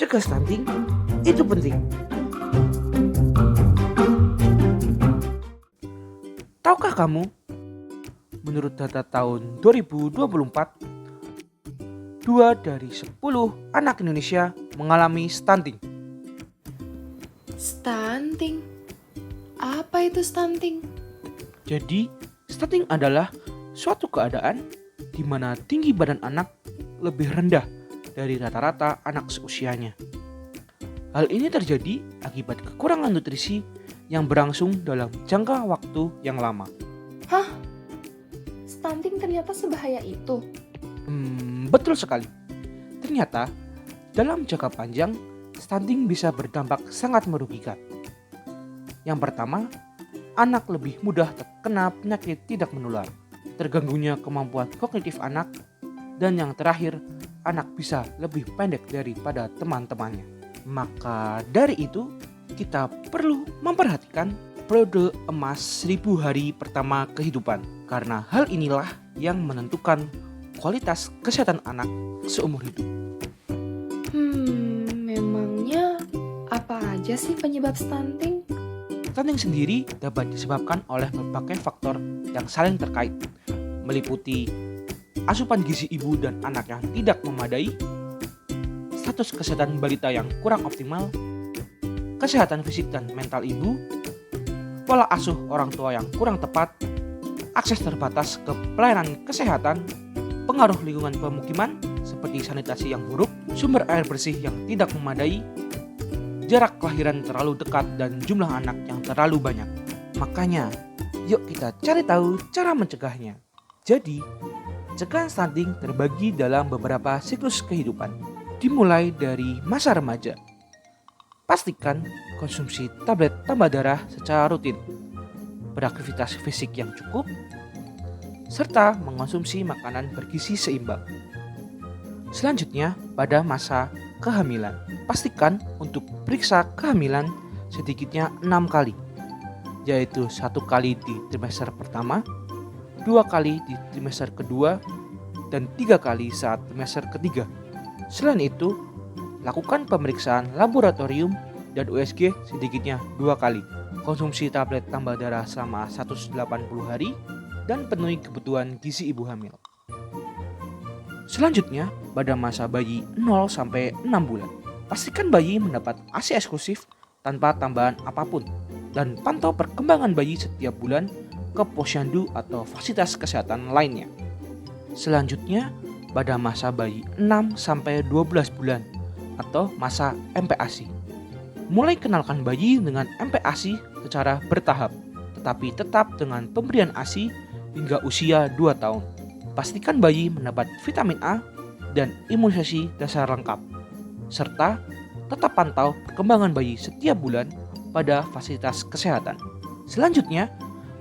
Cegah stunting itu penting. Tahukah kamu, menurut data tahun 2024, 2 dari 10 anak Indonesia mengalami stunting. Stunting? Apa itu stunting? Jadi, stunting adalah suatu keadaan di mana tinggi badan anak lebih rendah dari rata-rata anak seusianya. Hal ini terjadi akibat kekurangan nutrisi yang berlangsung dalam jangka waktu yang lama. Hah? Stunting ternyata sebahaya itu? Betul sekali. Ternyata, dalam jangka panjang, stunting bisa berdampak sangat merugikan. Yang pertama, anak lebih mudah terkena penyakit tidak menular, terganggunya kemampuan kognitif anak, dan yang terakhir, anak bisa lebih pendek daripada teman-temannya. Maka dari itu, kita perlu memperhatikan periode emas 1000 hari pertama kehidupan, karena hal inilah yang menentukan kualitas kesehatan anak seumur hidup. Memangnya apa aja sih penyebab stunting? Stunting sendiri dapat disebabkan oleh berbagai faktor yang saling terkait, meliputi asupan gizi ibu dan anak yang tidak memadai, status kesehatan balita yang kurang optimal, kesehatan fisik dan mental ibu, pola asuh orang tua yang kurang tepat, akses terbatas ke pelayanan kesehatan, pengaruh lingkungan pemukiman seperti sanitasi yang buruk, sumber air bersih yang tidak memadai, jarak kelahiran terlalu dekat dan jumlah anak yang terlalu banyak. Makanya, yuk kita cari tahu cara mencegahnya. Jadi, cegah stunting terbagi dalam beberapa siklus kehidupan, dimulai dari masa remaja. Pastikan konsumsi tablet tambah darah secara rutin, beraktivitas fisik yang cukup, serta mengonsumsi makanan bergizi seimbang. Selanjutnya, pada masa kehamilan, pastikan untuk periksa kehamilan sedikitnya 6 kali, yaitu 1 kali di trimester pertama, 2 kali di trimester kedua, dan 3 kali saat trimester ketiga. Selain itu, lakukan pemeriksaan laboratorium dan USG sedikitnya 2 kali. Konsumsi tablet tambah darah selama 180 hari dan penuhi kebutuhan gizi ibu hamil. Selanjutnya, pada masa bayi 0-6 bulan, pastikan bayi mendapat ASI eksklusif tanpa tambahan apapun dan pantau perkembangan bayi setiap bulan ke posyandu atau fasilitas kesehatan lainnya. Selanjutnya, pada masa bayi 6-12 bulan atau masa MPASI. Mulai kenalkan bayi dengan MPASI secara bertahap, tetapi tetap dengan pemberian ASI hingga usia 2 tahun. Pastikan bayi mendapat vitamin A dan imunisasi dasar lengkap, serta tetap pantau perkembangan bayi setiap bulan pada fasilitas kesehatan. Selanjutnya,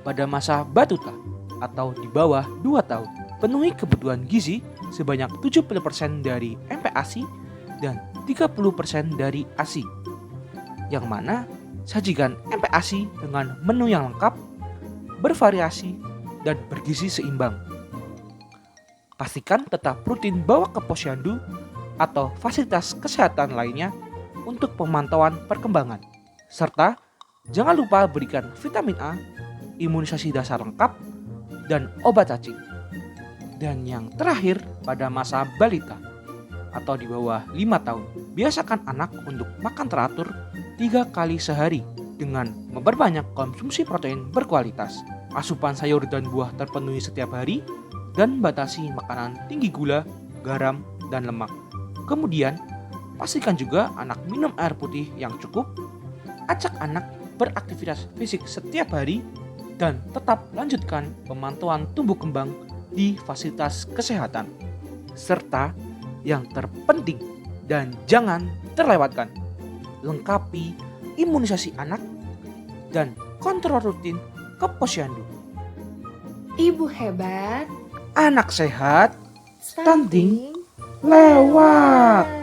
pada masa batuta atau di bawah 2 tahun, penuhi kebutuhan gizi sebanyak 70% dari MPASI dan 30% dari ASI, yang mana sajikan MPASI dengan menu yang lengkap, bervariasi, dan bergizi seimbang. Pastikan tetap rutin bawa ke posyandu atau fasilitas kesehatan lainnya untuk pemantauan perkembangan, serta jangan lupa berikan vitamin A, imunisasi dasar lengkap, dan obat cacing. Dan yang terakhir, pada masa balita atau di bawah 5 tahun, biasakan anak untuk makan teratur 3 kali sehari dengan memperbanyak konsumsi protein berkualitas, asupan sayur dan buah terpenuhi setiap hari, dan batasi makanan tinggi gula, garam, dan lemak. Kemudian, pastikan juga anak minum air putih yang cukup, ajak anak beraktivitas fisik setiap hari, dan tetap lanjutkan pemantauan tumbuh kembang di fasilitas kesehatan. Serta yang terpenting dan jangan terlewatkan, lengkapi imunisasi anak dan kontrol rutin ke posyandu. Ibu hebat, Anak sehat, stunting stunting lewat.